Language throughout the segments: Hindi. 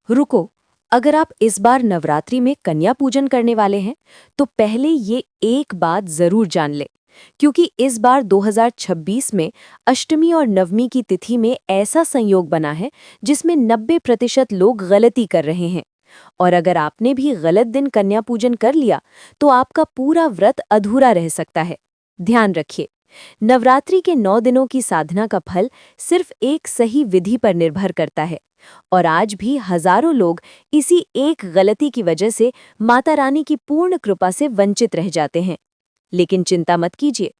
रुको, अगर आप इस बार नवरात्रि में कन्या पूजन करने वाले हैं, तो पहले ये एक बात जरूर जान लें, क्योंकि इस बार 2026 में अष्टमी और नवमी की तिथि में ऐसा संयोग बना है जिसमें 90% लोग गलती कर रहे हैं। और अगर आपने भी गलत दिन कन्या पूजन कर लिया, तो आपका पूरा व्रत अधूरा रह सकता है। ध्यान रखिए, नवरात्रि के 9 दिनों की साधना का फल सिर्फ एक सही विधि पर निर्भर करता है। और आज भी हजारों लोग इसी एक गलती की वजह से माता रानी की पूर्ण कृपा से वंचित रह जाते हैं। लेकिन चिंता मत कीजिए,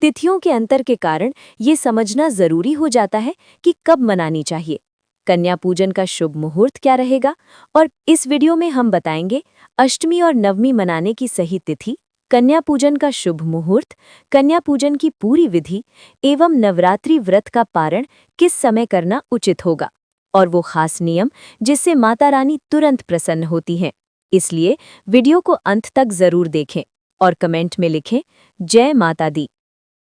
तिथियों के अंतर के कारण ये समझना जरूरी हो जाता है कि कब मनानी चाहिए। कन्या पूजन का शुभ मुहूर्त क्या रहेगा, और इस वीडियो में हम बताएंगे अष्टमी और नवमी मनाने की सही तिथि, कन्या पूजन का शुभ मुहूर्त, कन्या पूजन की पूरी विधि एवं नवरात्रि व्रत का पारण किस समय करना उचित होगा, और वो खास नियम जिससे माता रानी तुरंत प्रसन्न होती हैं। इसलिए वीडियो को अंत तक जरूर देखें और कमेंट में लिखें जय माता दी।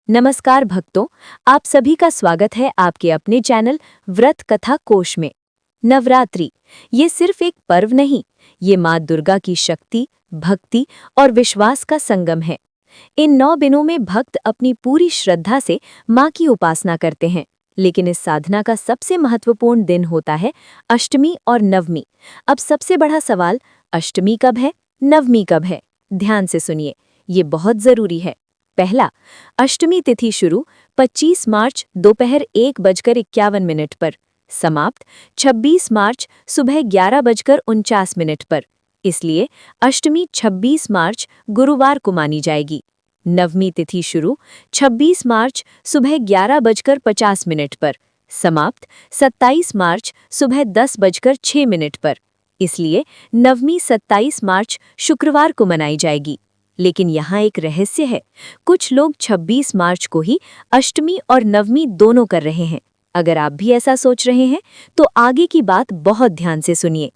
नमस्कार भक्तों, आप सभी का स्वागत है आपके अपने चैनल व्रत कथा कोश में। नवरात्रि ये सिर्फ एक पर्व नहीं, ये माँ दुर्गा की शक्ति, भक्ति और विश्वास का संगम है। इन 9 दिनों में भक्त अपनी पूरी श्रद्धा से माँ की उपासना करते हैं, लेकिन इस साधना का सबसे महत्वपूर्ण दिन होता है अष्टमी और नवमी। अब सबसे बड़ा सवाल, अष्टमी कब है, नवमी कब है? ध्यान से सुनिए, ये बहुत जरूरी है। पहला, अष्टमी तिथि शुरू 25 मार्च दोपहर 1:51 पर, समाप्त 26 मार्च सुबह 11:49 पर। इसलिए अष्टमी 26 मार्च गुरुवार को मानी जाएगी। नवमी तिथि शुरू 26 मार्च सुबह 11:50 पर, समाप्त 27 मार्च सुबह 10:06 पर। इसलिए नवमी 27 मार्च शुक्रवार को मनाई जाएगी। लेकिन यहाँ एक रहस्य है, कुछ लोग 26 मार्च को ही अष्टमी और नवमी दोनों कर रहे हैं। अगर आप भी ऐसा सोच रहे हैं, तो आगे की बात बहुत ध्यान से सुनिए।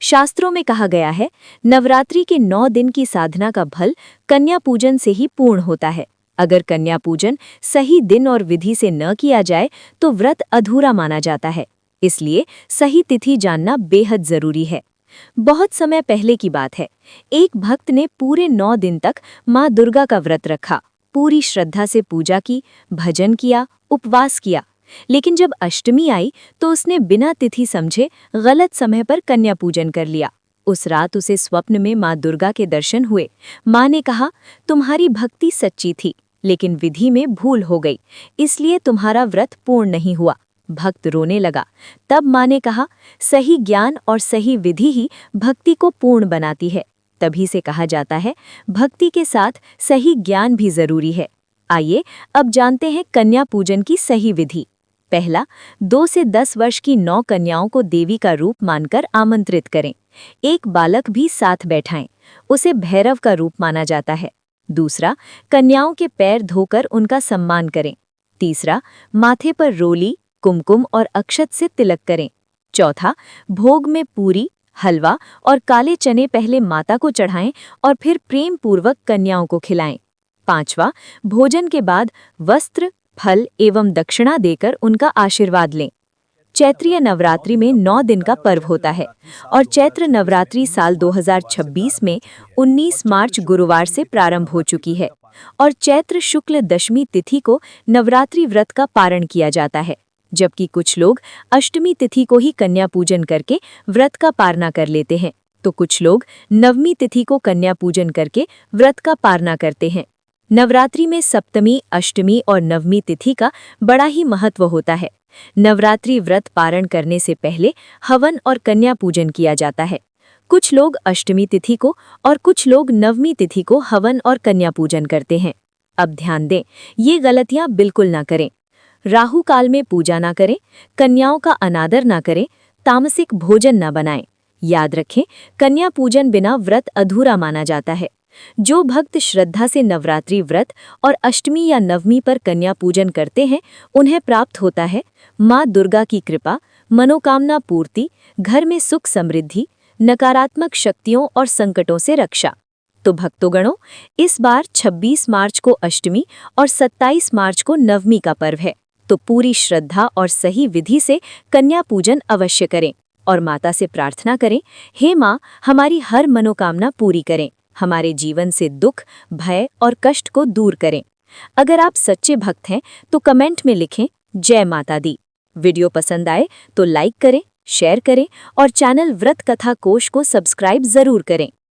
शास्त्रों में कहा गया है, नवरात्रि के 9 दिन की साधना का फल कन्या पूजन से ही पूर्ण होता है। अगर कन्या पूजन सही दिन और विधि से न किया जाए, तो व्रत अधूरा माना जाता है। इसलिए सही तिथि जानना बेहद जरूरी है। बहुत समय पहले की बात है, एक भक्त ने पूरे 9 दिन तक माँ दुर्गा का व्रत रखा, पूरी श्रद्धा से पूजा की, भजन किया, उपवास किया। लेकिन जब अष्टमी आई, तो उसने बिना तिथि समझे गलत समय पर कन्या पूजन कर लिया। उस रात उसे स्वप्न में माँ दुर्गा के दर्शन हुए। माँ ने कहा, तुम्हारी भक्ति सच्ची थी, लेकिन विधि में भूल हो गई, इसलिए तुम्हारा व्रत पूर्ण नहीं हुआ। भक्त रोने लगा। तब माँ ने कहा, सही ज्ञान और सही विधि ही भक्ति को पूर्ण बनाती है। तभी से कहा जाता है, भक्ति के साथ सही ज्ञान भी जरूरी है। आइए अब जानते हैं कन्या पूजन की सही विधि। पहला, 2 से 10 वर्ष की 9 कन्याओं को देवी का रूप मानकर आमंत्रित करें। एक बालक भी साथ बैठाएं, उसे भैरव का रूप माना जाता है। दूसरा, कन्याओं के पैर धोकर उनका सम्मान करें। तीसरा, माथे पर रोली, कुमकुम और अक्षत से तिलक करें। चौथा, भोग में पूरी, हलवा और काले चने पहले माता को चढ़ाएं और फिर प्रेम पूर्वक कन्याओं को खिलाएं। पांचवा, भोजन के बाद वस्त्र, फल एवं दक्षिणा देकर उनका आशीर्वाद लें। चैत्रीय नवरात्रि में 9 दिन का पर्व होता है, और चैत्र नवरात्रि साल 2026 में 19 मार्च गुरुवार से प्रारंभ हो चुकी है, और चैत्र शुक्ल दशमी तिथि को नवरात्रि व्रत का पारण किया जाता है। जबकि कुछ लोग अष्टमी तिथि को ही कन्या पूजन करके व्रत का पारना कर लेते हैं, तो कुछ लोग नवमी तिथि को कन्या पूजन करके व्रत का पारना करते हैं। नवरात्रि में सप्तमी, अष्टमी और नवमी तिथि का बड़ा ही महत्व होता है। नवरात्रि व्रत पारण करने से पहले हवन और कन्या पूजन किया जाता है। कुछ लोग अष्टमी तिथि को और कुछ लोग नवमी तिथि को हवन और कन्या पूजन करते हैं। अब ध्यान दें, ये गलतियां बिल्कुल ना करें। राहु काल में पूजा ना करें, कन्याओं का अनादर ना करें, तामसिक भोजन ना बनाएं। याद रखें, कन्या पूजन बिना व्रत अधूरा माना जाता है। जो भक्त श्रद्धा से नवरात्रि व्रत और अष्टमी या नवमी पर कन्या पूजन करते हैं, उन्हें प्राप्त होता है माँ दुर्गा की कृपा, मनोकामना पूर्ति, घर में सुख समृद्धि, नकारात्मक शक्तियों और संकटों से रक्षा। तो भक्तोगणों, इस बार 26 मार्च को अष्टमी और 27 मार्च को नवमी का पर्व है, तो पूरी श्रद्धा और सही विधि से कन्या पूजन अवश्य करें। और माता से प्रार्थना करें, हे माँ, हमारी हर मनोकामना पूरी करें, हमारे जीवन से दुख, भय और कष्ट को दूर करें। अगर आप सच्चे भक्त हैं तो कमेंट में लिखें जय माता दी। वीडियो पसंद आए तो लाइक करें, शेयर करें और चैनल व्रत कथा कोश को सब्सक्राइब जरूर करें।